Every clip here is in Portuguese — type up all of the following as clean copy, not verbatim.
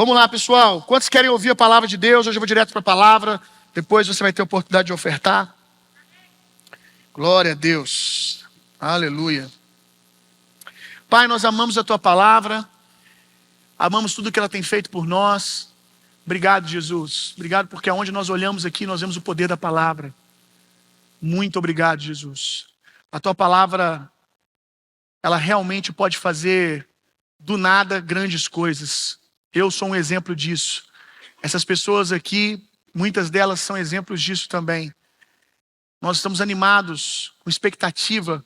Vamos lá, pessoal. Quantos querem ouvir a palavra de Deus? Hoje eu vou direto para a palavra. Depois você vai ter a oportunidade de ofertar. Glória a Deus. Aleluia. Pai, nós amamos a Tua palavra. Amamos tudo que ela tem feito por nós. Obrigado, Jesus. Obrigado porque aonde nós olhamos aqui, nós vemos o poder da palavra. Muito obrigado, Jesus. A Tua palavra, ela realmente pode fazer do nada grandes coisas. Eu sou um exemplo disso. Essas pessoas aqui, muitas delas são exemplos disso também. Nós estamos animados, com expectativa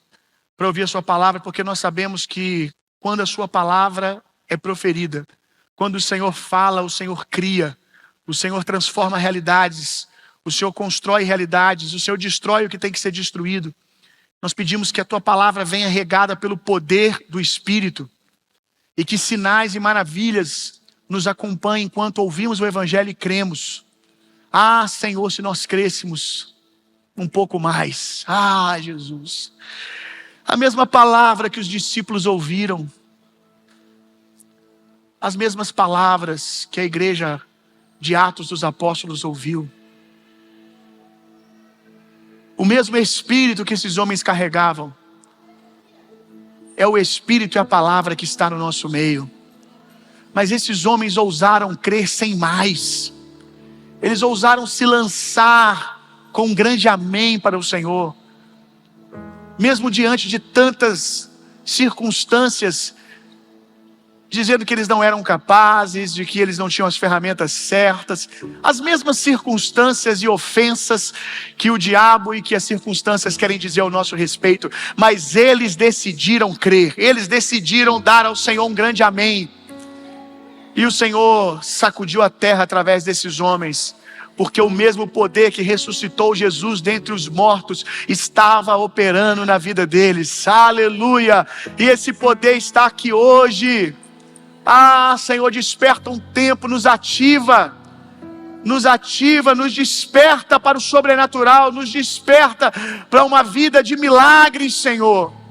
para ouvir a Sua palavra, porque nós sabemos que quando a Sua palavra é proferida, quando o Senhor fala, o Senhor cria, o Senhor transforma realidades, o Senhor constrói realidades, o Senhor destrói o que tem que ser destruído. Nós pedimos que a Tua palavra venha regada pelo poder do Espírito e que sinais e maravilhas nos acompanhem enquanto ouvimos o Evangelho e cremos. Ah, Senhor, se nós crêssemos um pouco mais. Ah, Jesus. A mesma palavra que os discípulos ouviram, as mesmas palavras que a igreja de Atos dos Apóstolos ouviu. O mesmo Espírito que esses homens carregavam é o Espírito e a palavra que está no nosso meio. Mas esses homens ousaram crer sem mais. Eles ousaram se lançar com um grande amém para o Senhor. Mesmo diante de tantas circunstâncias, dizendo que eles não eram capazes, de que eles não tinham as ferramentas certas. As mesmas circunstâncias e ofensas que o diabo e que as circunstâncias querem dizer ao nosso respeito. Mas eles decidiram crer. Eles decidiram dar ao Senhor um grande amém. E o Senhor sacudiu a terra através desses homens, porque o mesmo poder que ressuscitou Jesus dentre os mortos estava operando na vida deles. Aleluia! E esse poder está aqui hoje. Ah, Senhor, desperta um tempo, nos ativa, nos desperta para o sobrenatural, nos desperta para uma vida de milagres, Senhor.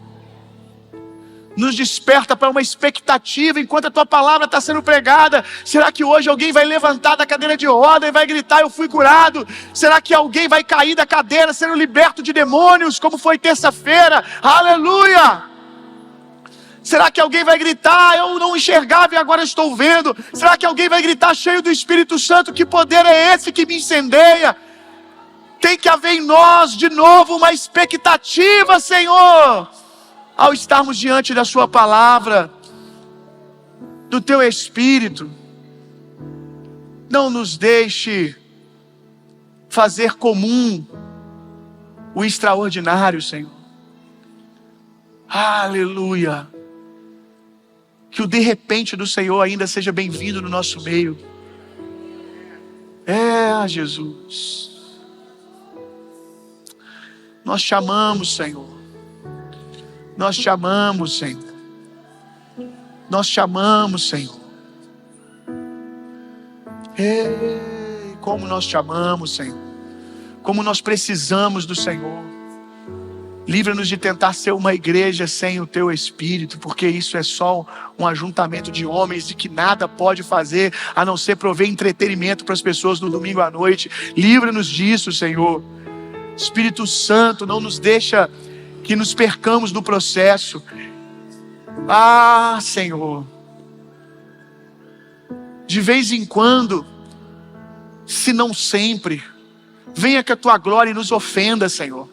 Nos desperta para uma expectativa enquanto a Tua palavra está sendo pregada. Será que hoje alguém vai levantar da cadeira de roda e vai gritar: eu fui curado? Será que alguém vai cair da cadeira sendo liberto de demônios, como foi terça-feira? Aleluia! Será que alguém vai gritar: eu não enxergava e agora estou vendo? Será que alguém vai gritar cheio do Espírito Santo: que poder é esse que me incendeia? Tem que haver em nós de novo uma expectativa, Senhor, ao estarmos diante da Sua palavra, do Teu Espírito. Não nos deixe fazer comum o extraordinário, Senhor. Aleluia. Que o de repente do Senhor ainda seja bem-vindo no nosso meio. Jesus. Nós te amamos, Senhor. Nós te amamos, Senhor. Nós te amamos, Senhor. Ei, como nós te amamos, Senhor. Como nós precisamos do Senhor. Livra-nos de tentar ser uma igreja sem o Teu Espírito, porque isso é só um ajuntamento de homens e que nada pode fazer a não ser prover entretenimento para as pessoas no domingo à noite. Livra-nos disso, Senhor. Espírito Santo, não nos deixa que nos percamos no processo. Ah, Senhor, de vez em quando, se não sempre, venha que a Tua glória nos ofenda, Senhor.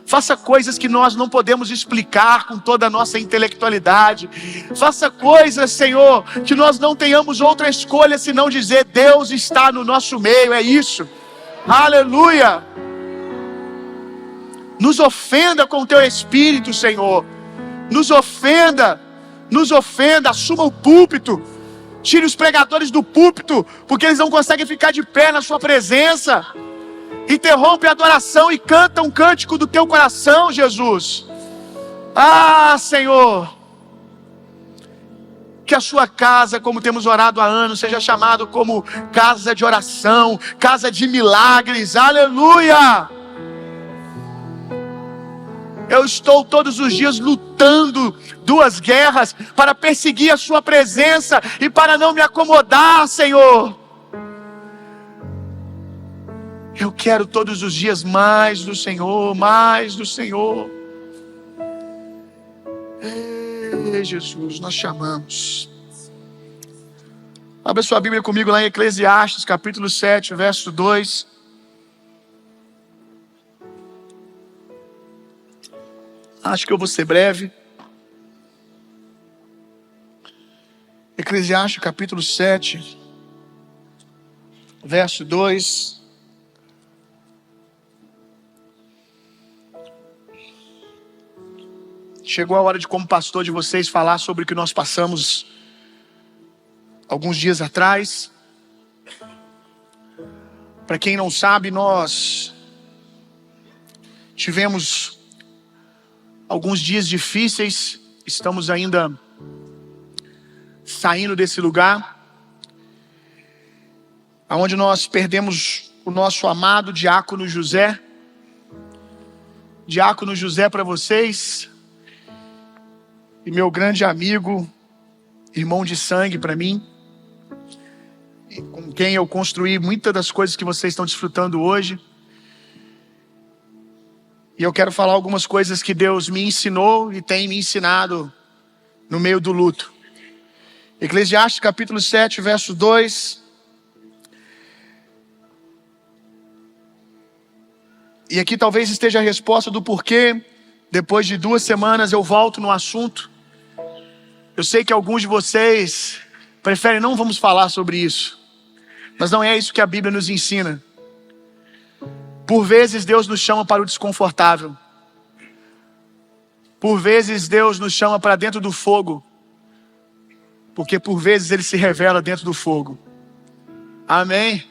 Faça coisas que nós não podemos explicar com toda a nossa intelectualidade. Faça coisas, Senhor, que nós não tenhamos outra escolha senão dizer: Deus está no nosso meio. É isso. Aleluia. Nos ofenda com o Teu Espírito, Senhor. Nos ofenda. Assuma o púlpito. Tire os pregadores do púlpito, porque eles não conseguem ficar de pé na Sua presença. Interrompe a adoração e canta um cântico do Teu coração, Jesus. Ah, Senhor, que a Sua casa, como temos orado há anos, seja chamado como casa de oração, casa de milagres. Aleluia. Eu estou todos os dias lutando 2 guerras para perseguir a sua presença e para não me acomodar, Senhor. Eu quero todos os dias mais do Senhor, mais do Senhor. Ei, Jesus, nós chamamos. Abra sua Bíblia comigo lá em Eclesiastes, capítulo 7, verso 2. Acho que eu vou ser breve. Eclesiastes, capítulo 7, verso 2. Chegou a hora de, como pastor de vocês, falar sobre o que nós passamos alguns dias atrás. Para quem não sabe, nós tivemos alguns dias difíceis. Estamos ainda saindo desse lugar, onde nós perdemos o nosso amado diácono José. Diácono José, para vocês, e meu grande amigo, irmão de sangue para mim, com quem eu construí muitas das coisas que vocês estão desfrutando hoje. E eu quero falar algumas coisas que Deus me ensinou e tem me ensinado no meio do luto. Eclesiastes capítulo 7, verso 2. E aqui talvez esteja a resposta do porquê, depois de 2 semanas, eu volto no assunto. Eu sei que alguns de vocês preferem não vamos falar sobre isso, mas não é isso que a Bíblia nos ensina. Por vezes Deus nos chama para o desconfortável. Por vezes Deus nos chama para dentro do fogo, porque por vezes Ele se revela dentro do fogo. Amém?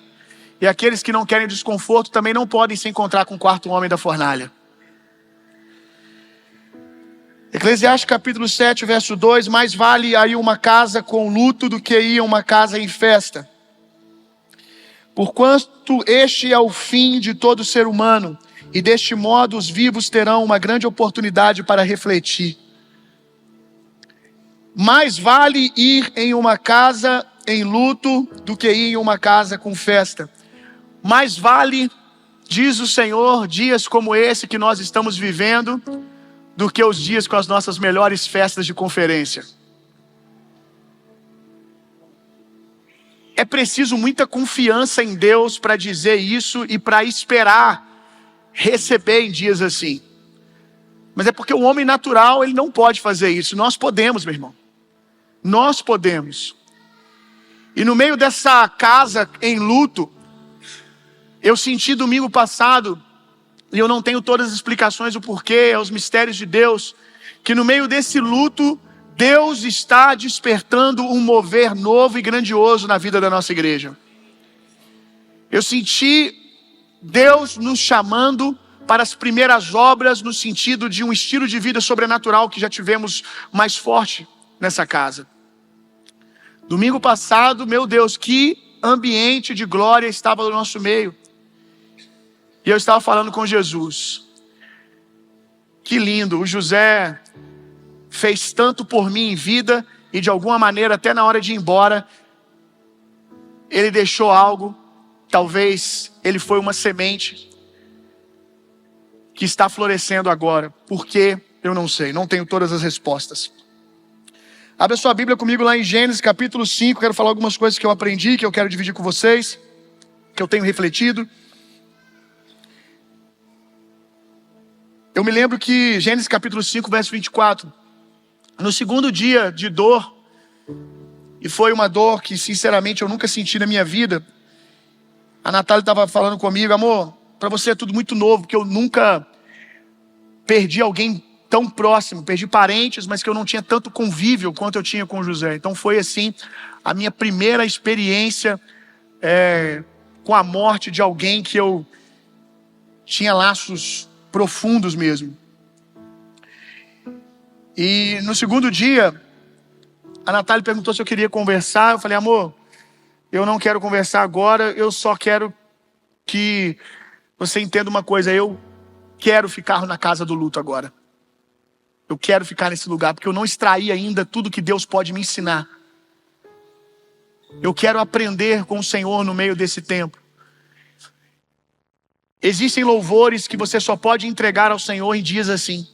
E aqueles que não querem desconforto também não podem se encontrar com o 4º homem da fornalha. Eclesiastes capítulo 7, verso 2. Mais vale aí uma casa com luto do que ir a uma casa em festa. Porquanto este é o fim de todo ser humano, e deste modo os vivos terão uma grande oportunidade para refletir. Mais vale ir em uma casa em luto do que ir em uma casa com festa. Mais vale, diz o Senhor, dias como esse que nós estamos vivendo, do que os dias com as nossas melhores festas de conferência. É preciso muita confiança em Deus para dizer isso e para esperar receber em dias assim. Mas é porque o homem natural, ele não pode fazer isso. Nós podemos, meu irmão. Nós podemos. E no meio dessa casa em luto, eu senti domingo passado, e eu não tenho todas as explicações do porquê, os mistérios de Deus, que no meio desse luto, Deus está despertando um mover novo e grandioso na vida da nossa igreja. Eu senti Deus nos chamando para as primeiras obras, no sentido de um estilo de vida sobrenatural que já tivemos mais forte nessa casa. Domingo passado, meu Deus, que ambiente de glória estava no nosso meio. E eu estava falando com Jesus. Que lindo, o José fez tanto por mim em vida, e de alguma maneira, até na hora de ir embora, ele deixou algo. Talvez ele foi uma semente que está florescendo agora. Por quê? Eu não sei, não tenho todas as respostas. Abra sua Bíblia comigo lá em Gênesis capítulo 5. Quero falar algumas coisas que eu aprendi, que eu quero dividir com vocês, que eu tenho refletido. Eu me lembro que Gênesis capítulo 5, verso 24. No segundo dia de dor, e foi uma dor que sinceramente eu nunca senti na minha vida, a Natália estava falando comigo: amor, para você é tudo muito novo, porque eu nunca perdi alguém tão próximo, perdi parentes, mas que eu não tinha tanto convívio quanto eu tinha com o José. Então foi assim, a minha primeira experiência com a morte de alguém que eu tinha laços profundos mesmo. E no segundo dia, a Natália perguntou se eu queria conversar. Eu falei: amor, eu não quero conversar agora, eu só quero que você entenda uma coisa: eu quero ficar na casa do luto agora. Eu quero ficar nesse lugar, porque eu não extraí ainda tudo que Deus pode me ensinar. Eu quero aprender com o Senhor no meio desse tempo. Existem louvores que você só pode entregar ao Senhor em dias assim.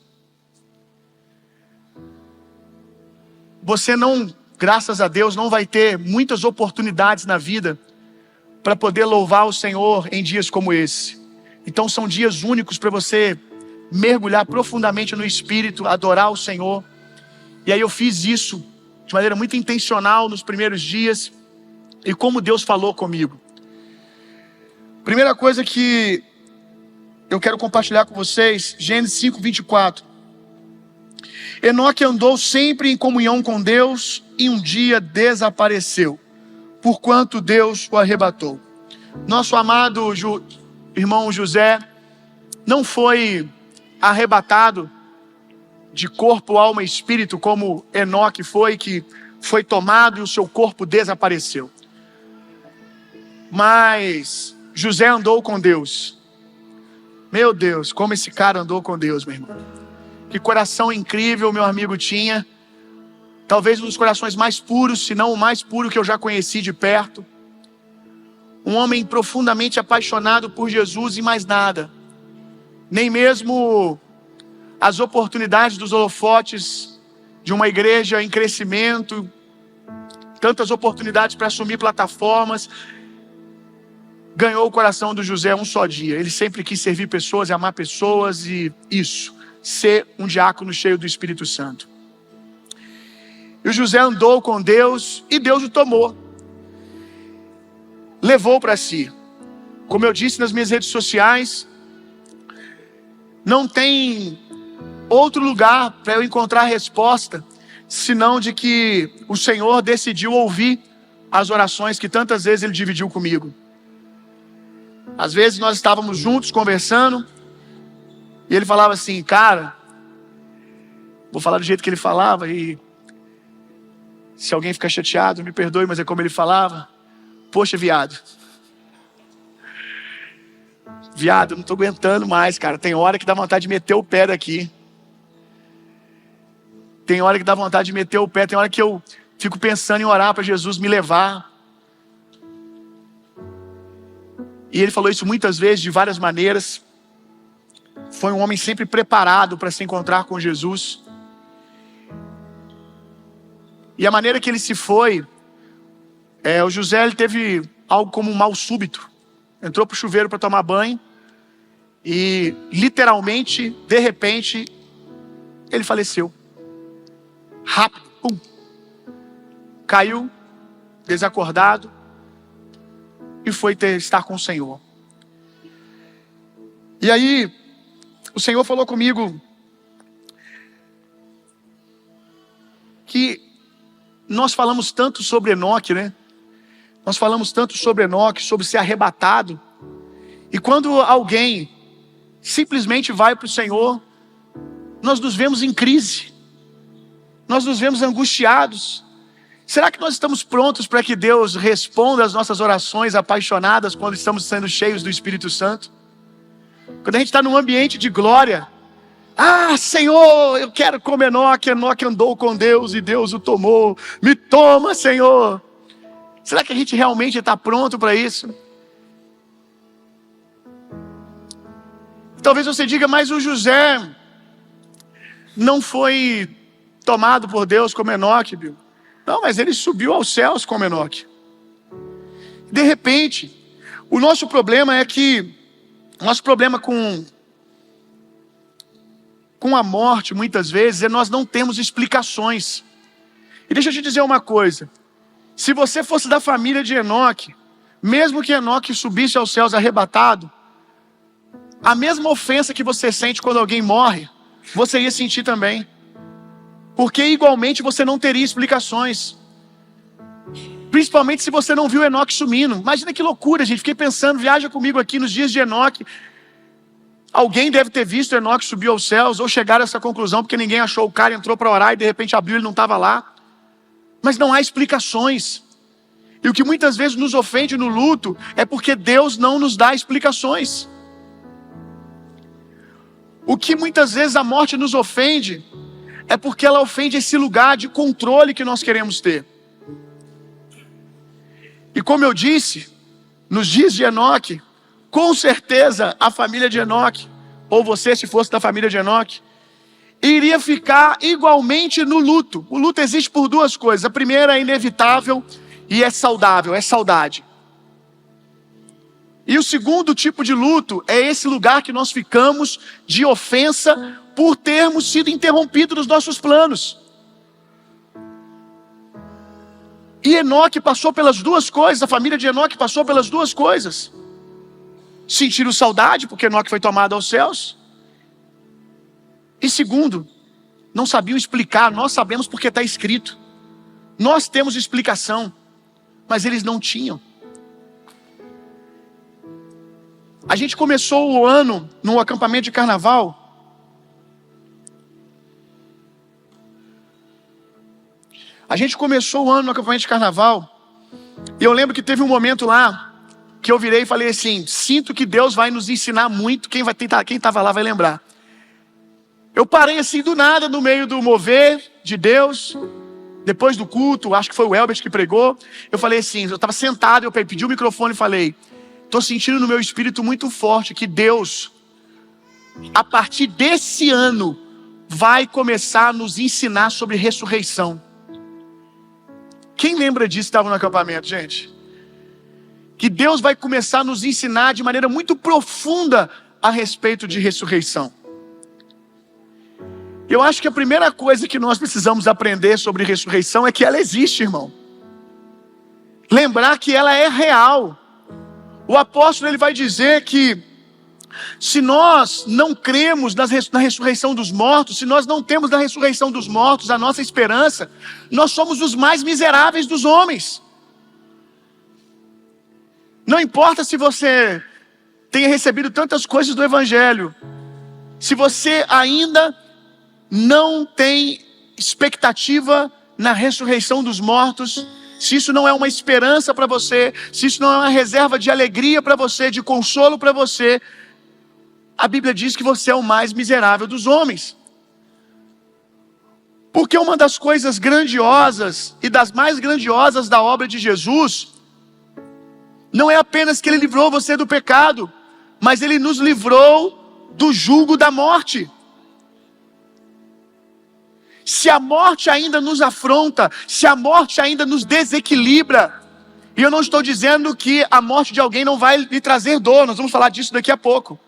Você não, graças a Deus, não vai ter muitas oportunidades na vida para poder louvar o Senhor em dias como esse. Então são dias únicos para você mergulhar profundamente no Espírito, adorar o Senhor. E aí eu fiz isso de maneira muito intencional nos primeiros dias. E como Deus falou comigo. Primeira coisa que eu quero compartilhar com vocês, Gênesis 5:24. Enoque andou sempre em comunhão com Deus e um dia desapareceu, porquanto Deus o arrebatou. Nosso amado irmão José não foi arrebatado de corpo, alma e espírito como Enoque foi, que foi tomado e o seu corpo desapareceu. Mas José andou com Deus. Meu Deus, como esse cara andou com Deus, meu irmão. Que coração incrível meu amigo tinha. Talvez um dos corações mais puros, se não o mais puro que eu já conheci de perto. Um homem profundamente apaixonado por Jesus e mais nada. Nem mesmo as oportunidades dos holofotes de uma igreja em crescimento, tantas oportunidades para assumir plataformas, ganhou o coração do José um só dia. Ele sempre quis servir pessoas e amar pessoas e isso, ser um diácono cheio do Espírito Santo. E o José andou com Deus e Deus o tomou. Levou para si. Como eu disse nas minhas redes sociais, não tem outro lugar para eu encontrar resposta, senão de que o Senhor decidiu ouvir as orações que tantas vezes Ele dividiu comigo. Às vezes nós estávamos juntos conversando e ele falava assim, cara, vou falar do jeito que ele falava e se alguém ficar chateado, me perdoe, mas é como ele falava. Poxa, viado, eu não estou aguentando mais, cara. Tem hora que dá vontade de meter o pé daqui. Tem hora que dá vontade de meter o pé. Tem hora que eu fico pensando em orar para Jesus me levar. E ele falou isso muitas vezes, de várias maneiras. Foi um homem sempre preparado para se encontrar com Jesus. E a maneira que ele se foi, o José ele teve algo como um mal súbito. Entrou para o chuveiro para tomar banho. E literalmente, de repente, ele faleceu. Rápido, pum. Caiu, desacordado. E foi estar com o Senhor. E aí, o Senhor falou comigo que nós falamos tanto sobre Enoque, né? Nós falamos tanto sobre Enoque, sobre ser arrebatado. E quando alguém simplesmente vai para o Senhor, nós nos vemos em crise. Nós nos vemos angustiados. Será que nós estamos prontos para que Deus responda às nossas orações apaixonadas quando estamos sendo cheios do Espírito Santo? Quando a gente está num ambiente de glória. Ah, Senhor, eu quero como Enoque. Enoque andou com Deus e Deus o tomou. Me toma, Senhor. Será que a gente realmente está pronto para isso? Talvez você diga, mas o José não foi tomado por Deus como Enoque, Bill. Não, mas ele subiu aos céus como Enoque. De repente, o nosso problema é que, o nosso problema com a morte, muitas vezes, é nós não temos explicações. E deixa eu te dizer uma coisa. Se você fosse da família de Enoque, mesmo que Enoque subisse aos céus arrebatado, a mesma ofensa que você sente quando alguém morre, você ia sentir também. Porque igualmente você não teria explicações. Principalmente se você não viu Enoque sumindo. Imagina que loucura, gente. Fiquei pensando, viaja comigo aqui nos dias de Enoque. Alguém deve ter visto Enoque subir aos céus, ou chegar a essa conclusão, porque ninguém achou o cara, entrou para orar e de repente abriu e ele não estava lá. Mas não há explicações. E o que muitas vezes nos ofende no luto, é porque Deus não nos dá explicações. O que muitas vezes a morte nos ofende, é porque ela ofende esse lugar de controle que nós queremos ter. E como eu disse, nos dias de Enoque, com certeza a família de Enoque, ou você se fosse da família de Enoque, iria ficar igualmente no luto. O luto existe por duas coisas. A primeira é inevitável e é saudável, é saudade. E o segundo tipo de luto é esse lugar que nós ficamos de ofensa por termos sido interrompidos nos nossos planos. E Enoque passou pelas duas coisas, a família de Enoque passou pelas duas coisas. Sentiram saudade, porque Enoque foi tomado aos céus. E segundo, não sabiam explicar. Nós sabemos porque está escrito. Nós temos explicação, mas eles não tinham. A gente começou o ano no acampamento de carnaval. E eu lembro que teve um momento lá que eu virei e falei assim: sinto que Deus vai nos ensinar muito. Quem estava lá vai lembrar. Eu parei assim do nada no meio do mover de Deus. Depois do culto, acho que foi o Elbert que pregou. Eu falei assim, eu estava sentado, eu pedi o microfone e falei: estou sentindo no meu espírito muito forte que Deus, a partir desse ano, vai começar a nos ensinar sobre ressurreição. Quem lembra disso que estava no acampamento, gente? Que Deus vai começar a nos ensinar de maneira muito profunda a respeito de ressurreição. Eu acho que a primeira coisa que nós precisamos aprender sobre ressurreição é que ela existe, irmão. Lembrar que ela é real. O apóstolo ele vai dizer que se nós não cremos na ressurreição dos mortos, se nós não temos na ressurreição dos mortos a nossa esperança, nós somos os mais miseráveis dos homens. Não importa se você tenha recebido tantas coisas do Evangelho, se você ainda não tem expectativa na ressurreição dos mortos, se isso não é uma esperança para você, se isso não é uma reserva de alegria para você, de consolo para você, a Bíblia diz que você é o mais miserável dos homens. Porque uma das coisas grandiosas e das mais grandiosas da obra de Jesus não é apenas que Ele livrou você do pecado, mas Ele nos livrou do jugo da morte. Se a morte ainda nos afronta, se a morte ainda nos desequilibra, e eu não estou dizendo que a morte de alguém não vai lhe trazer dor, nós vamos falar disso daqui a pouco.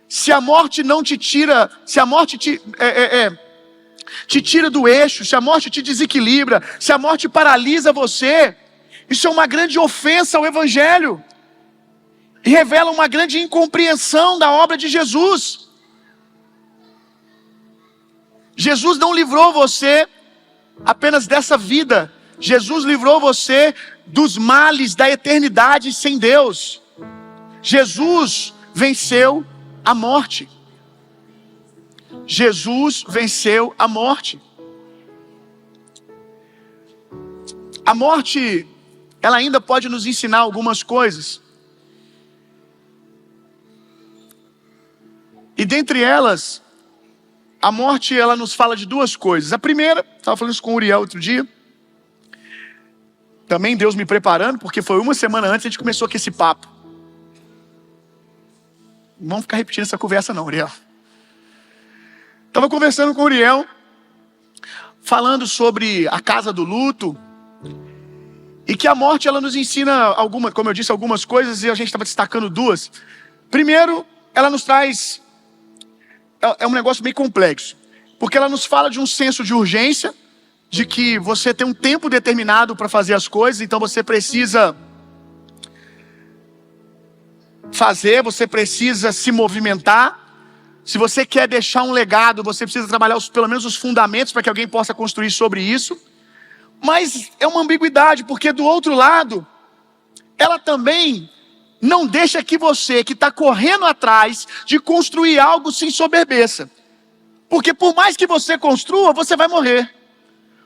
Se a morte não te tira, se a morte te tira do eixo, se a morte te desequilibra, se a morte paralisa você, isso é uma grande ofensa ao Evangelho. E revela uma grande incompreensão da obra de Jesus. Jesus não livrou você apenas dessa vida. Jesus livrou você dos males da eternidade sem Deus. Jesus venceu a morte. Jesus venceu a morte. A morte, ela ainda pode nos ensinar algumas coisas. E dentre elas, a morte, ela nos fala de duas coisas. A primeira, estava falando isso com o Uriel outro dia. Também Deus me preparando, porque foi uma semana antes que a gente começou com esse papo. Não vamos ficar repetindo essa conversa não, Uriel. Estava conversando com o Uriel, falando sobre a casa do luto, e que a morte ela nos ensina como eu disse, algumas coisas, e a gente estava destacando duas. Primeiro, ela nos traz, é um negócio bem complexo, porque ela nos fala de um senso de urgência, de que você tem um tempo determinado para fazer as coisas, então você precisa fazer, você precisa se movimentar. Se você quer deixar um legado, você precisa trabalhar pelo menos os fundamentos para que alguém possa construir sobre isso. Mas é uma ambiguidade, porque do outro lado, ela também não deixa que você, que está correndo atrás de construir algo, se ensoberbeça. Porque por mais que você construa, você vai morrer.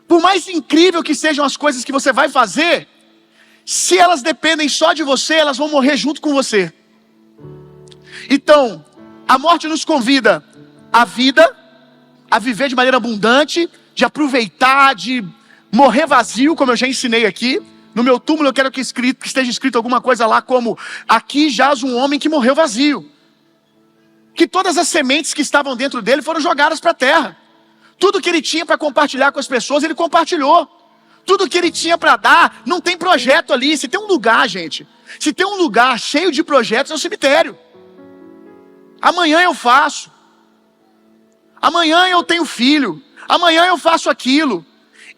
Por mais incrível que sejam as coisas que você vai fazer, se elas dependem só de você, elas vão morrer junto com você. Então, a morte nos convida à vida, a viver de maneira abundante, de aproveitar, de morrer vazio, como eu já ensinei aqui. No meu túmulo eu quero que esteja escrito alguma coisa lá como: aqui jaz um homem que morreu vazio. Que todas as sementes que estavam dentro dele foram jogadas para a terra. Tudo que ele tinha para compartilhar com as pessoas, ele compartilhou. Tudo que ele tinha para dar, não tem projeto ali. Se tem um lugar, gente, se tem um lugar cheio de projetos, é o cemitério. Amanhã eu faço. Amanhã eu tenho filho. Amanhã eu faço aquilo.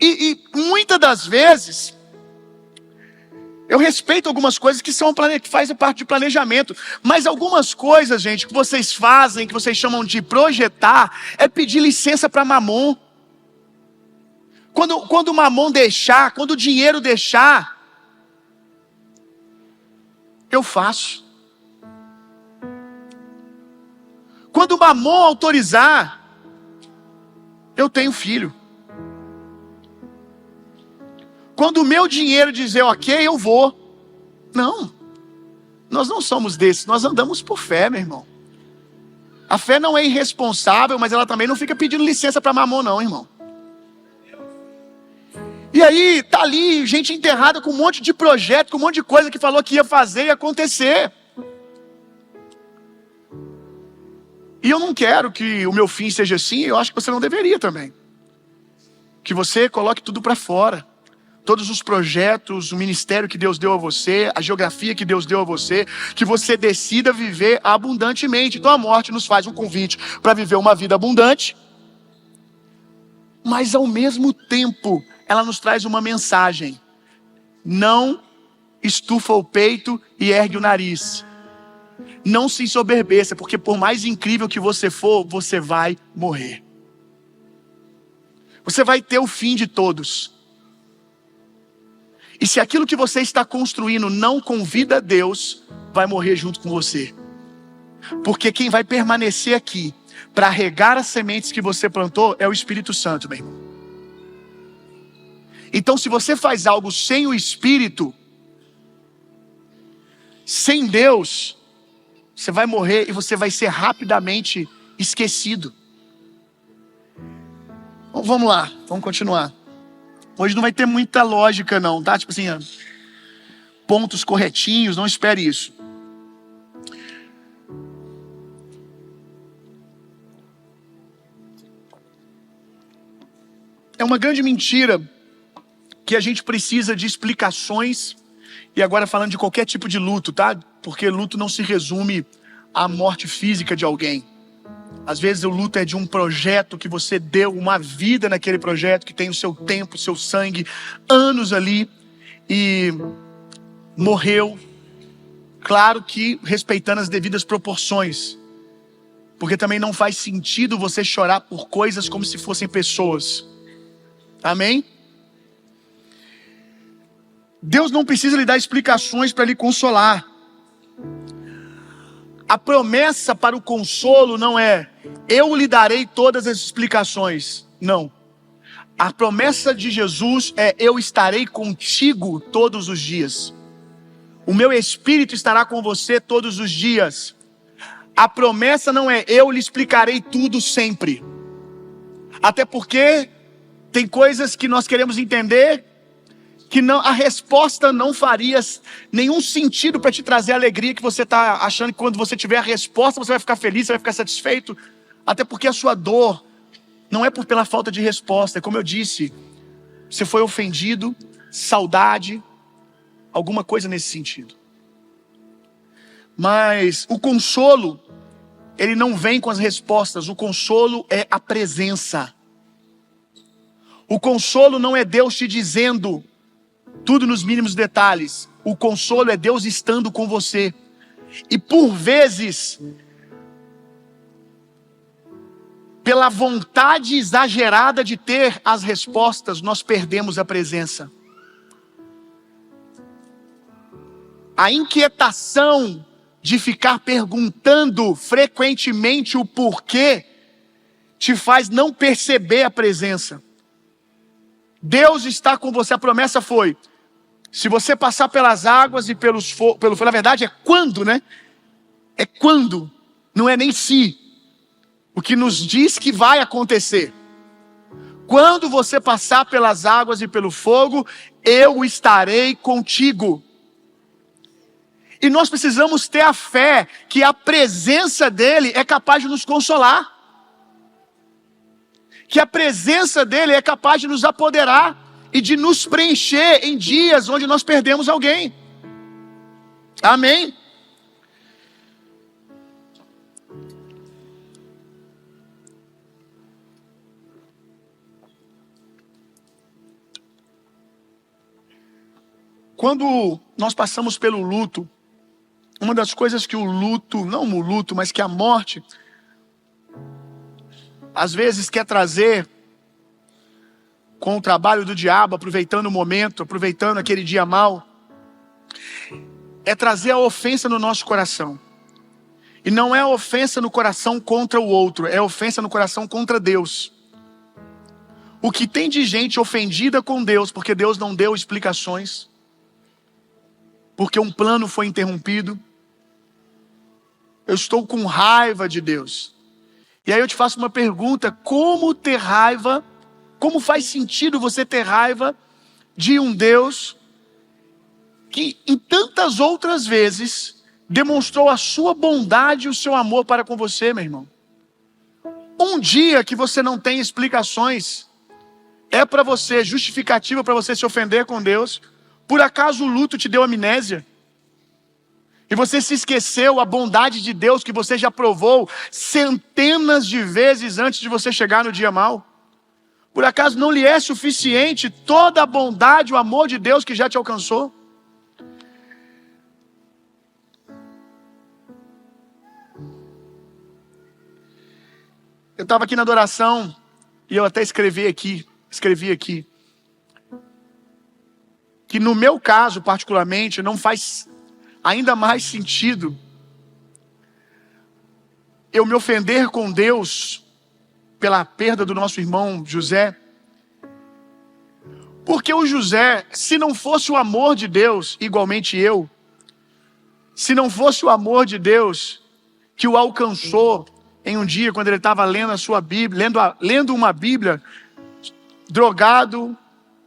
E muitas das vezes, eu respeito algumas coisas que fazem parte de planejamento. Mas algumas coisas, gente, que vocês fazem, que vocês chamam de projetar, é pedir licença para Mamon. Quando o Mamon deixar, quando o dinheiro deixar, eu faço. Quando o Mamon autorizar, eu tenho filho. Quando o meu dinheiro dizer ok, eu vou. Não, nós não somos desses, nós andamos por fé, meu irmão. A fé não é irresponsável, mas ela também não fica pedindo licença para Mamon não, irmão. E aí, tá ali, gente enterrada com um monte de projeto, com um monte de coisa que falou que ia fazer e acontecer. E eu não quero que o meu fim seja assim, eu acho que você não deveria também. Que você coloque tudo para fora. Todos os projetos, o ministério que Deus deu a você, a geografia que Deus deu a você, que você decida viver abundantemente. Então a morte nos faz um convite para viver uma vida abundante, mas ao mesmo tempo, ela nos traz uma mensagem: não estufa o peito e ergue o nariz. Não se ensoberbeça, porque por mais incrível que você for, você vai morrer. Você vai ter o fim de todos. E se aquilo que você está construindo não convida a Deus, vai morrer junto com você. Porque quem vai permanecer aqui para regar as sementes que você plantou é o Espírito Santo, meu irmão. Então, se você faz algo sem o Espírito, sem Deus, você vai morrer e você vai ser rapidamente esquecido. Então, vamos lá, vamos continuar. Hoje não vai ter muita lógica não, tá? Tipo assim, pontos corretinhos, não espere isso. É uma grande mentira que a gente precisa de explicações, e agora falando de qualquer tipo de luto, tá? Porque luto não se resume à morte física de alguém. Às vezes o luto é de um projeto que você deu uma vida naquele projeto, que tem o seu tempo, o seu sangue, anos ali, e morreu. Claro que respeitando as devidas proporções, porque também não faz sentido você chorar por coisas como se fossem pessoas. Amém? Deus não precisa lhe dar explicações para lhe consolar. A promessa para o consolo não é: eu lhe darei todas as explicações. Não. A promessa de Jesus é: eu estarei contigo todos os dias. O meu Espírito estará com você todos os dias. A promessa não é: eu lhe explicarei tudo sempre. Até porque tem coisas que nós queremos entender que não, a resposta não faria nenhum sentido para te trazer a alegria que você está achando que quando você tiver a resposta você vai ficar feliz, você vai ficar satisfeito. Até porque a sua dor não é pela falta de resposta. É como eu disse, você foi ofendido, saudade, alguma coisa nesse sentido. Mas o consolo, ele não vem com as respostas. O consolo é a presença. O consolo não é Deus te dizendo tudo nos mínimos detalhes. O consolo é Deus estando com você. E por vezes, pela vontade exagerada de ter as respostas, nós perdemos a presença. A inquietação de ficar perguntando frequentemente o porquê te faz não perceber a presença. Deus está com você. A promessa foi: se você passar pelas águas e pelo fogo, na verdade é quando, né? É quando, não é nem se. o que nos diz que vai acontecer. Quando você passar pelas águas e pelo fogo, eu estarei contigo. E nós precisamos ter a fé que a presença dele é capaz de nos consolar. Que a presença dele é capaz de nos apoderar e de nos preencher em dias onde nós perdemos alguém. Amém? Quando nós passamos pelo luto, uma das coisas que o luto, não o luto, mas que a morte, às vezes quer trazer com o trabalho do diabo, aproveitando o momento, aproveitando aquele dia mau, é trazer a ofensa no nosso coração. E não é a ofensa no coração contra o outro, é a ofensa no coração contra Deus. O que tem de gente ofendida com Deus, porque Deus não deu explicações, porque um plano foi interrompido. Eu estou com raiva de Deus. E aí eu te faço uma pergunta: como ter raiva? Como faz sentido você ter raiva de um Deus que em tantas outras vezes demonstrou a sua bondade e o seu amor para com você, meu irmão? Um dia que você não tem explicações, é para você, justificativa para você se ofender com Deus. Por acaso o luto te deu amnésia? E você se esqueceu a bondade de Deus que você já provou centenas de vezes antes de você chegar no dia mau? Por acaso não lhe é suficiente toda a bondade, o amor de Deus que já te alcançou? Eu estava aqui na adoração e eu até escrevi aqui, que no meu caso particularmente não faz ainda mais sentido eu me ofender com Deus pela perda do nosso irmão José. Porque o José, se não fosse o amor de Deus, igualmente eu, se não fosse o amor de Deus que o alcançou em um dia quando ele estava lendo a sua Bíblia, lendo uma Bíblia, drogado,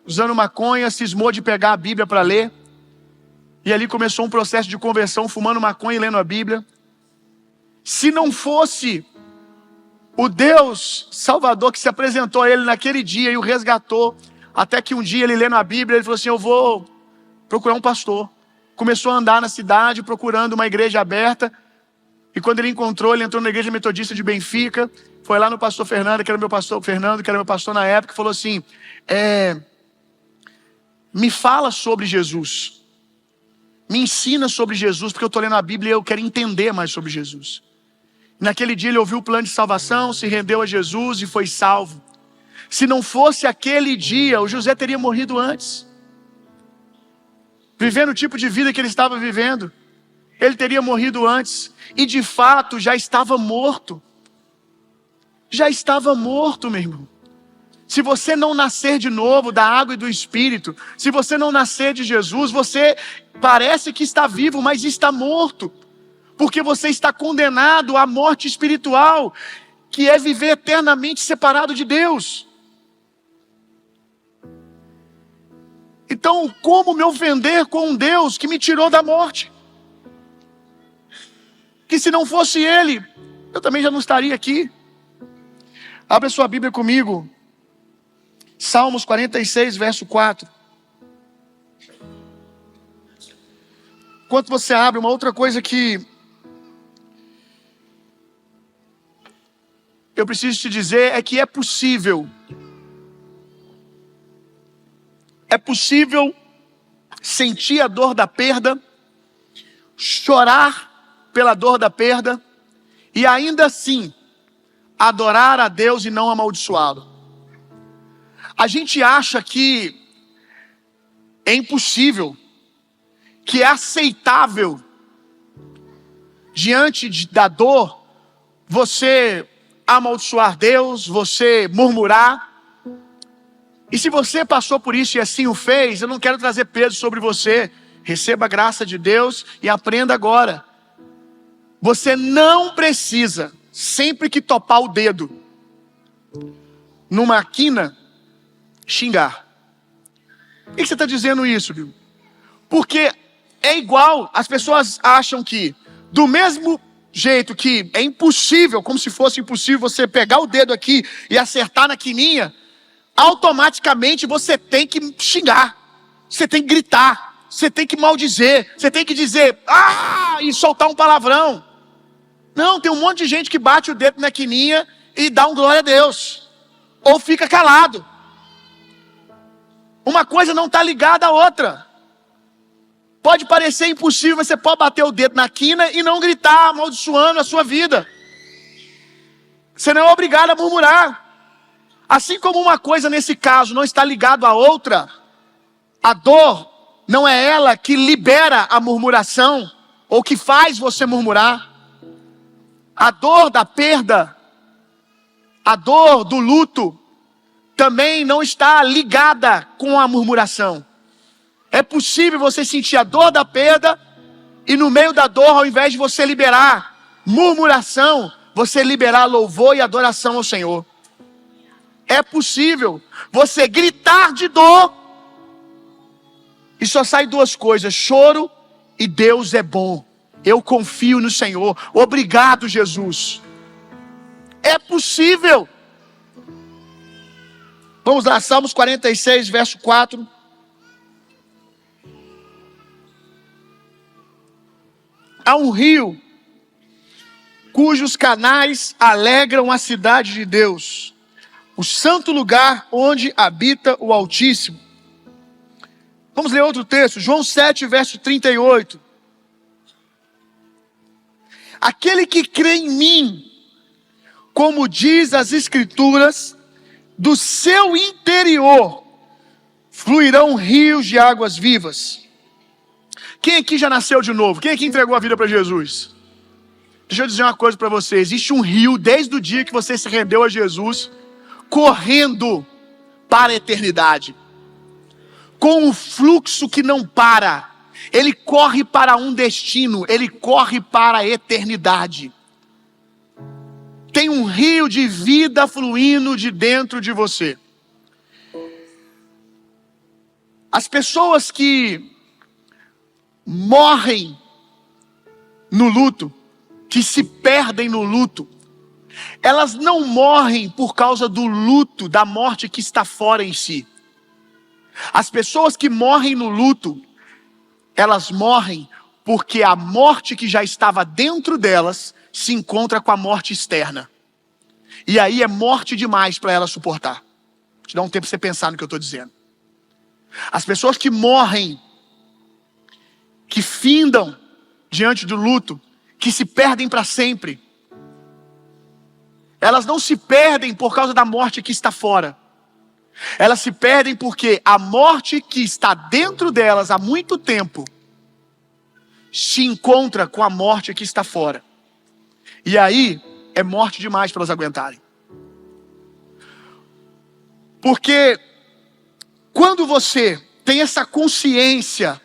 usando maconha, cismou de pegar a Bíblia para ler, e ali começou um processo de conversão, fumando maconha e lendo a Bíblia. Se não fosse o Deus Salvador que se apresentou a ele naquele dia e o resgatou, até que um dia ele lendo a Bíblia, ele falou assim: eu vou procurar um pastor. Começou a andar na cidade procurando uma igreja aberta, e quando ele encontrou, ele entrou na igreja metodista de Benfica, foi lá no pastor Fernando, que era meu pastor na época, e falou assim: me fala sobre Jesus. Me ensina sobre Jesus, porque eu estou lendo a Bíblia e eu quero entender mais sobre Jesus. Naquele dia ele ouviu o plano de salvação, se rendeu a Jesus e foi salvo. Se não fosse aquele dia, o José teria morrido antes. Vivendo o tipo de vida que ele estava vivendo, ele teria morrido antes. E de fato já estava morto. Já estava morto, meu irmão. Se você não nascer de novo da água e do Espírito, se você não nascer de Jesus, você parece que está vivo, mas está morto. Porque você está condenado à morte espiritual, que é viver eternamente separado de Deus. Então, como me ofender com um Deus que me tirou da morte? Que se não fosse Ele, eu também já não estaria aqui. Abra sua Bíblia comigo. Salmos 46, verso 4. Enquanto você abre, uma outra coisa que eu preciso te dizer é que é possível sentir a dor da perda, chorar pela dor da perda e ainda assim adorar a Deus e não amaldiçoá-lo. A gente acha que é impossível, que é aceitável diante da dor você amaldiçoar Deus, você murmurar. E se você passou por isso e assim o fez, eu não quero trazer peso sobre você. Receba a graça de Deus e aprenda agora. Você não precisa sempre que topar o dedo numa quina, xingar. Por que você está dizendo isso, Bill? Porque é igual, as pessoas acham que, do mesmo jeito que é impossível, como se fosse impossível você pegar o dedo aqui e acertar na quininha, automaticamente você tem que xingar, você tem que gritar, você tem que maldizer, você tem que dizer, e soltar um palavrão. Não, tem um monte de gente que bate o dedo na quininha e dá um glória a Deus, ou fica calado. Uma coisa não está ligada à outra. Pode parecer impossível, você pode bater o dedo na quina e não gritar, amaldiçoando a sua vida. Você não é obrigado a murmurar. Assim como uma coisa nesse caso não está ligada à outra, a dor não é ela que libera a murmuração, ou que faz você murmurar. A dor da perda, a dor do luto, também não está ligada com a murmuração. É possível você sentir a dor da perda e no meio da dor, ao invés de você liberar murmuração, você liberar louvor e adoração ao Senhor. É possível você gritar de dor e só sai duas coisas: choro e Deus é bom. Eu confio no Senhor. Obrigado, Jesus. É possível. Vamos lá, Salmos 46, verso 4. Há um rio cujos canais alegram a cidade de Deus, o santo lugar onde habita o Altíssimo. Vamos ler outro texto, João 7, verso 38. Aquele que crê em mim, como diz as Escrituras, do seu interior fluirão rios de águas vivas. Quem aqui já nasceu de novo? Quem aqui entregou a vida para Jesus? Deixa eu dizer uma coisa para você. Existe um rio desde o dia que você se rendeu a Jesus, correndo para a eternidade, com um fluxo que não para. Ele corre para um destino, ele corre para a eternidade. Tem um rio de vida fluindo de dentro de você. As pessoas que morrem no luto, que se perdem no luto, elas não morrem por causa do luto, da morte que está fora em si. As pessoas que morrem no luto, elas morrem porque a morte que já estava dentro delas se encontra com a morte externa. E aí é morte demais para ela suportar. Vou te dar um tempo para você pensar no que eu estou dizendo. As pessoas que morrem, que findam diante do luto, que se perdem para sempre, elas não se perdem por causa da morte que está fora. Elas se perdem porque a morte que está dentro delas há muito tempo se encontra com a morte que está fora. E aí é morte demais para elas aguentarem. Porque quando você tem essa consciência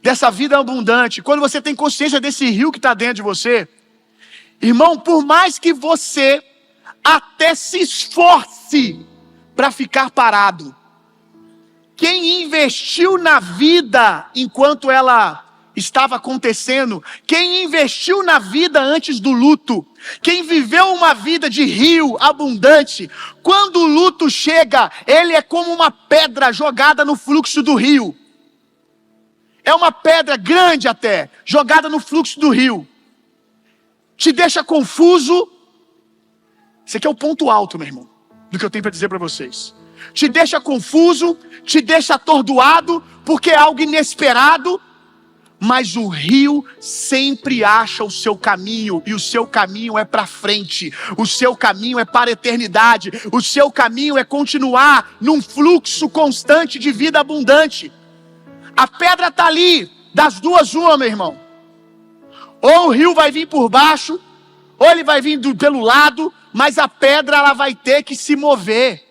dessa vida abundante, quando você tem consciência desse rio que está dentro de você, irmão, por mais que você até se esforce para ficar parado, quem investiu na vida enquanto ela estava acontecendo, quem investiu na vida antes do luto, quem viveu uma vida de rio abundante, quando o luto chega, ele é como uma pedra jogada no fluxo do rio. É uma pedra grande até, jogada no fluxo do rio. Te deixa confuso. Esse aqui é o ponto alto, meu irmão, do que eu tenho para dizer para vocês. Te deixa confuso, te deixa atordoado, porque é algo inesperado. Mas o rio sempre acha o seu caminho, e o seu caminho é para frente, o seu caminho é para a eternidade, o seu caminho é continuar num fluxo constante de vida abundante. A pedra está ali, das duas uma, meu irmão. Ou o rio vai vir por baixo, ou ele vai vir pelo lado, mas a pedra ela vai ter que se mover.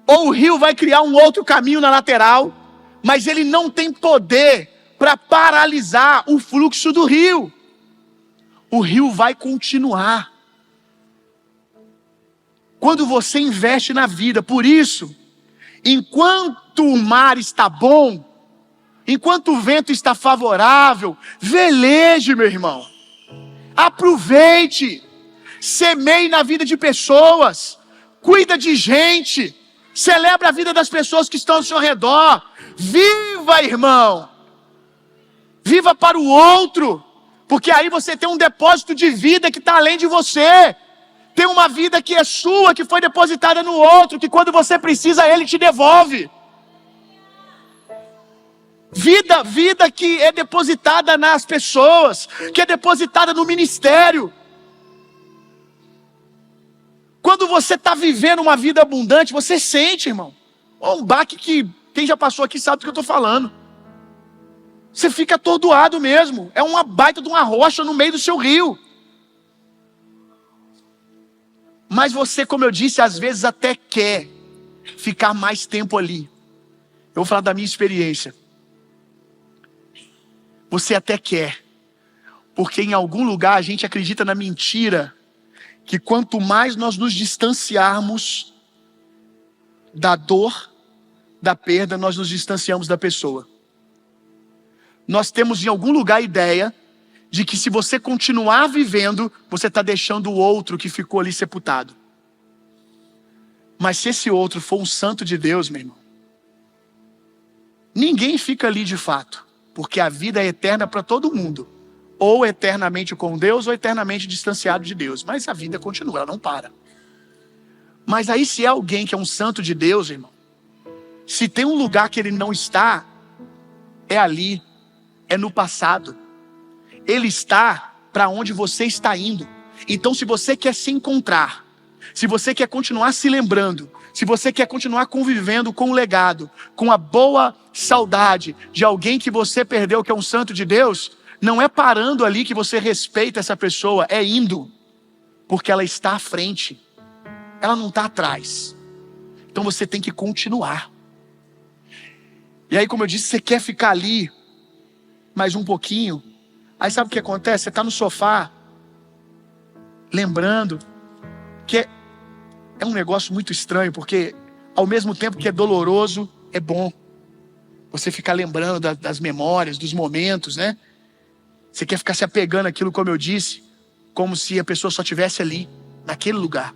Ou o rio vai criar um outro caminho na lateral, mas ele não tem poder para paralisar o fluxo do rio. O rio vai continuar. quando você investe na vida. Por isso, enquanto o mar está bom, enquanto o vento está favorável, veleje, meu irmão. Aproveite, semeie na vida de pessoas, cuida de gente, celebra a vida das pessoas que estão ao seu redor. Viva, irmão, viva para o outro, porque aí você tem um depósito de vida que está além de você. Tem uma vida que é sua, que foi depositada no outro, que quando você precisa, ele te devolve. Vida que é depositada nas pessoas, que é depositada no ministério. Quando você está vivendo uma vida abundante, você sente, irmão. Um baque que quem já passou aqui sabe do que eu estou falando. Você fica atordoado mesmo. É uma baita de uma rocha no meio do seu rio. Mas você, como eu disse, às vezes até quer ficar mais tempo ali. Eu vou falar da minha experiência. Você até quer, porque em algum lugar a gente acredita na mentira, que quanto mais nós nos distanciarmos da dor, da perda, nós nos distanciamos da pessoa. Nós temos em algum lugar a ideia de que se você continuar vivendo, você está deixando o outro que ficou ali sepultado. Mas se esse outro for um santo de Deus, meu irmão, ninguém fica ali de fato. Porque a vida é eterna para todo mundo. Ou eternamente com Deus, ou eternamente distanciado de Deus. Mas a vida continua, ela não para. Mas aí se é alguém que é um santo de Deus, irmão, se tem um lugar que ele não está, é ali, é no passado. Ele está para onde você está indo. Então se você quer se encontrar, se você quer continuar se lembrando, se você quer continuar convivendo com o legado, com a boa saudade de alguém que você perdeu, que é um santo de Deus, não é parando ali que você respeita essa pessoa, é indo, porque ela está à frente, ela não está atrás. Então você tem que continuar. E aí, como eu disse, você quer ficar ali mais um pouquinho, aí sabe o que acontece? Você está no sofá, lembrando, que é um negócio muito estranho, porque ao mesmo tempo que é doloroso, é bom. Você ficar lembrando das memórias, dos momentos, né? Você quer ficar se apegando àquilo, como eu disse, como se a pessoa só estivesse ali, naquele lugar.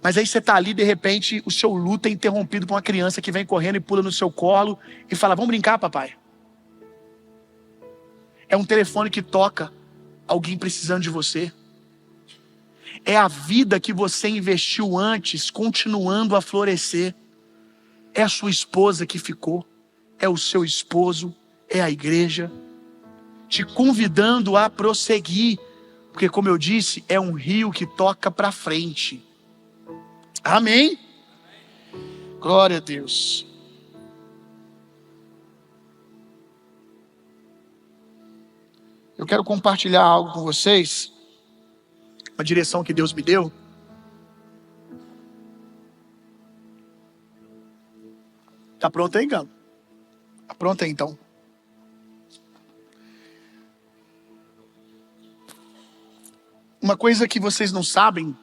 Mas aí você está ali, de repente, o seu luto é interrompido por uma criança que vem correndo e pula no seu colo e fala, vamos brincar, papai? É um telefone que toca, alguém precisando de você. É a vida que você investiu antes, continuando a florescer. É a sua esposa que ficou, é o seu esposo, é a igreja, te convidando a prosseguir, porque como eu disse, é um rio que toca para frente. Amém? Glória a Deus. Eu quero compartilhar algo com vocês, uma direção que Deus me deu. Tá pronto aí, Galo? Tá pronto aí, então. Uma coisa que vocês não sabem,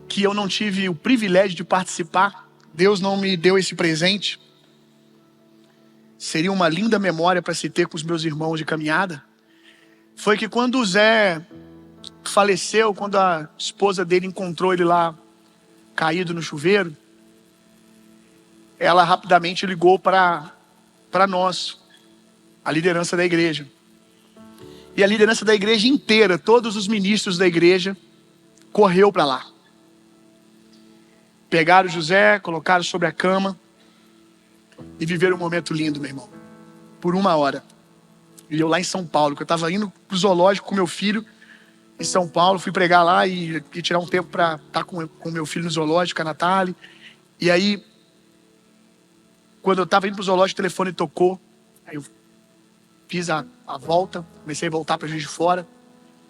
que eu não tive o privilégio de participar, Deus não me deu esse presente, seria uma linda memória para se ter com os meus irmãos de caminhada, foi que quando o Zé faleceu, quando a esposa dele encontrou ele lá, caído no chuveiro, ela rapidamente ligou para nós, a liderança da igreja. E a liderança da igreja inteira, todos os ministros da igreja, correu para lá. Pegaram José, colocaram sobre a cama e viveram um momento lindo, meu irmão. Por 1 hora. E eu lá em São Paulo, que eu estava indo para o zoológico com meu filho em São Paulo, fui pregar lá e tirar um tempo para estar com meu filho no zoológico, a Natália. E aí, quando eu estava indo para o zoológico, o telefone tocou. Aí eu fiz a volta, comecei a voltar para Juiz de Fora,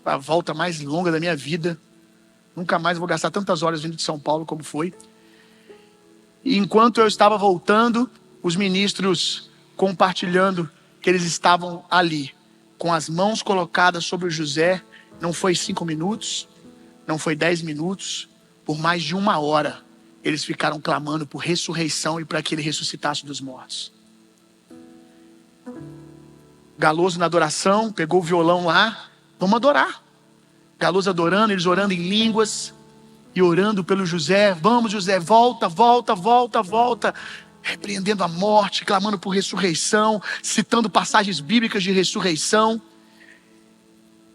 a volta mais longa da minha vida. Nunca mais vou gastar tantas horas vindo de São Paulo como foi. E enquanto eu estava voltando, os ministros compartilhando que eles estavam ali, com as mãos colocadas sobre o José. Não foi 5 minutos, não foi 10 minutos, Por mais de 1 hora, eles ficaram clamando por ressurreição e para que ele ressuscitasse dos mortos. Galoso na adoração, pegou o violão lá, vamos adorar. Galoso adorando, eles orando em línguas e orando pelo José. Vamos, José, volta, volta, volta, volta. Repreendendo a morte, clamando por ressurreição, citando passagens bíblicas de ressurreição.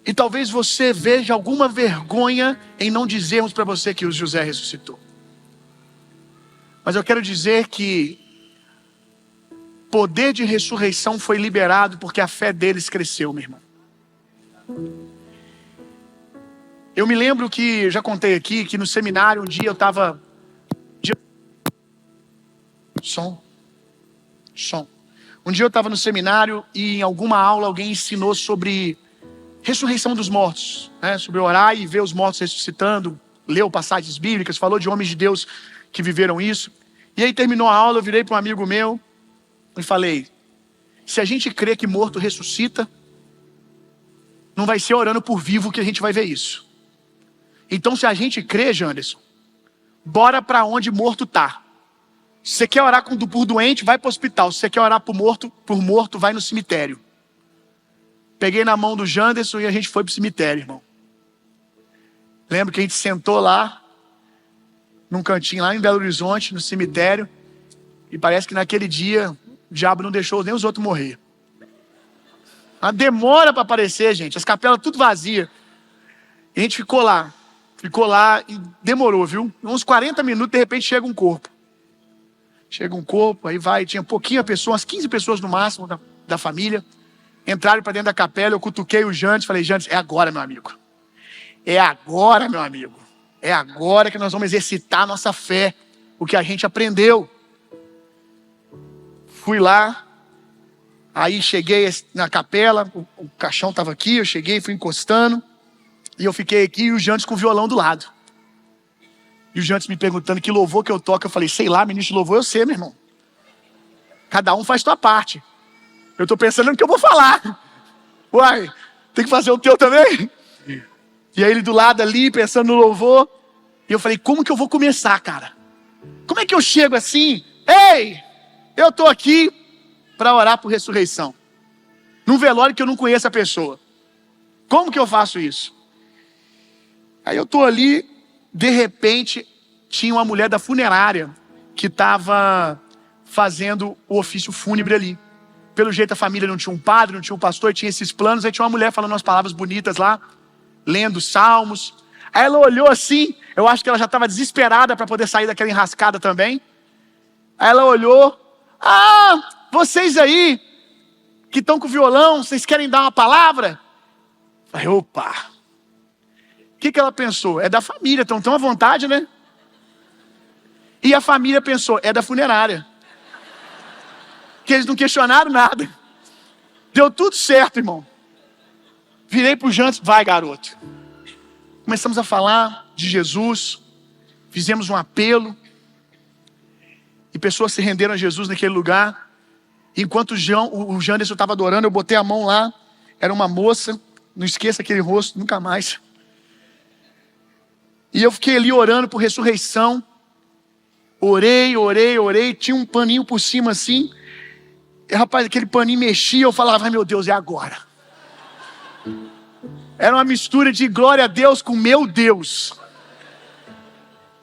E talvez você veja alguma vergonha em não dizermos para você que o José ressuscitou. Mas eu quero dizer que poder de ressurreição foi liberado porque a fé deles cresceu, meu irmão. Eu me lembro que, já contei aqui, que no seminário um dia eu estava... Um dia eu estava no seminário e em alguma aula alguém ensinou sobre ressurreição dos mortos, né? Sobre orar e ver os mortos ressuscitando, leu passagens bíblicas, falou de homens de Deus que viveram isso. E aí terminou a aula, eu virei para um amigo meu e falei, se a gente crê que morto ressuscita, não vai ser orando por vivo que a gente vai ver isso. Então se a gente crê, Janderson, bora para onde morto está. Se você quer orar por doente, vai para o hospital. Se você quer orar por morto, vai no cemitério. Peguei na mão do Janderson e a gente foi para o cemitério, irmão. Lembro que a gente sentou lá, num cantinho lá em Belo Horizonte, no cemitério. E parece que naquele dia, o diabo não deixou nem os outros morrer. Uma demora para aparecer, gente. As capelas tudo vazias. E a gente ficou lá e demorou, viu? Uns 40 minutos, de repente chega um corpo. Aí vai, tinha pouquinha pessoa, umas 15 pessoas no máximo da família. Entraram para dentro da capela, eu cutuquei o Jantes, falei, Jantes, é agora, meu amigo. É agora, meu amigo. É agora que nós vamos exercitar a nossa fé, o que a gente aprendeu. Fui lá, aí cheguei na capela, o caixão estava aqui, eu cheguei, fui encostando, e eu fiquei aqui e o Jantes com o violão do lado. E o Jantes me perguntando que louvor que eu toco. Eu falei, sei lá, ministro de louvor, eu sei, meu irmão. Cada um faz sua parte. Eu estou pensando no que eu vou falar. Uai, tem que fazer o teu também? E aí ele do lado ali, pensando no louvor. E eu falei, como que eu vou começar, cara? Como é que eu chego assim? Ei, eu estou aqui para orar por ressurreição. Num velório que eu não conheço a pessoa. Como que eu faço isso? Aí eu estou ali... De repente, tinha uma mulher da funerária que estava fazendo o ofício fúnebre ali. Pelo jeito, a família não tinha um padre, não tinha um pastor, tinha esses planos. Aí tinha uma mulher falando umas palavras bonitas lá, lendo salmos. Aí ela olhou assim, eu acho que ela já estava desesperada para poder sair daquela enrascada também. Aí ela olhou, vocês aí, que estão com violão, vocês querem dar uma palavra? Eu falei, opa! O que ela pensou? É da família, estão tão à vontade, né? E a família pensou, é da funerária. Que eles não questionaram nada. Deu tudo certo, irmão. Virei pro Jantes, vai garoto. Começamos a falar de Jesus, fizemos um apelo, e pessoas se renderam a Jesus naquele lugar. Enquanto o Janderson estava adorando, eu botei a mão lá, era uma moça, não esqueça aquele rosto, nunca mais. E eu fiquei ali orando por ressurreição. Orei, tinha um paninho por cima assim. E rapaz, aquele paninho mexia, eu falava, ai meu Deus, é agora. Era uma mistura de glória a Deus com meu Deus.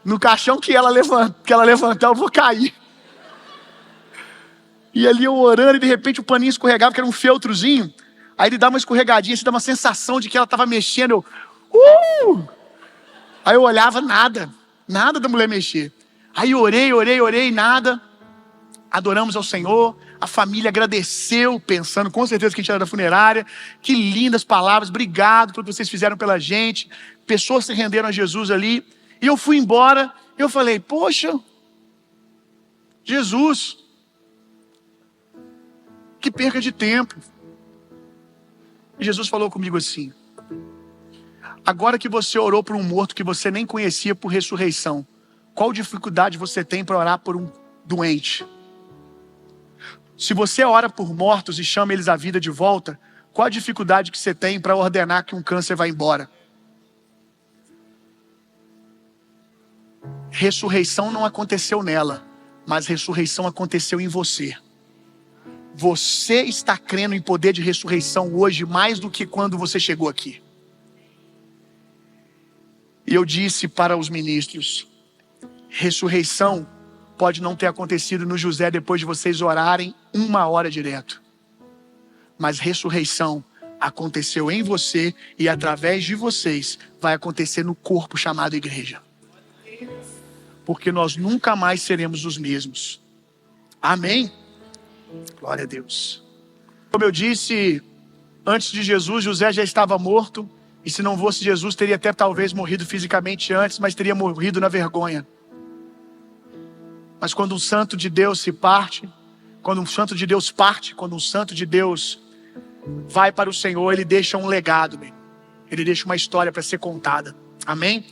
No caixão que ela levantar, eu vou cair. E ali eu orando, e de repente o paninho escorregava, que era um feltrozinho. Aí ele dá uma escorregadinha, você dá uma sensação de que ela estava mexendo. Aí eu olhava, nada da mulher mexer. Aí orei, nada. Adoramos ao Senhor, a família agradeceu, pensando com certeza que a gente era da funerária. Que lindas palavras, obrigado pelo que vocês fizeram pela gente. Pessoas se renderam a Jesus ali. E eu fui embora, eu falei, poxa, Jesus, que perca de tempo. E Jesus falou comigo assim, agora que você orou por um morto que você nem conhecia por ressurreição, qual dificuldade você tem para orar por um doente? Se você ora por mortos e chama eles à vida de volta, qual a dificuldade que você tem para ordenar que um câncer vá embora? ressurreição não aconteceu nela, mas ressurreição aconteceu em você. Você está crendo em poder de ressurreição hoje mais do que quando você chegou aqui. E eu disse para os ministros, ressurreição pode não ter acontecido no José depois de vocês orarem 1 hora direto. Mas ressurreição aconteceu em você e através de vocês vai acontecer no corpo chamado igreja. Porque nós nunca mais seremos os mesmos. Amém? Glória a Deus. Como eu disse, antes de Jesus, José já estava morto. E se não fosse Jesus, teria até talvez morrido fisicamente antes, mas teria morrido na vergonha. Mas quando um santo de Deus quando um santo de Deus vai para o Senhor, ele deixa um legado, ele deixa uma história para ser contada. Amém?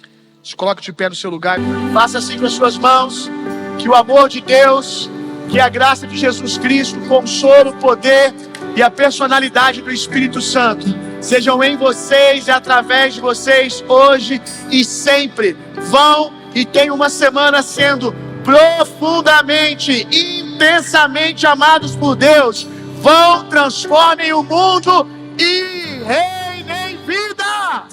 Se coloque de pé no seu lugar, faça assim com as suas mãos, que o amor de Deus, que a graça de Jesus Cristo, o consolo, o poder e a personalidade do Espírito Santo sejam em vocês e através de vocês hoje e sempre. Vão e tenham uma semana sendo profundamente, intensamente amados por Deus. Vão, transformem o mundo e reinem vida.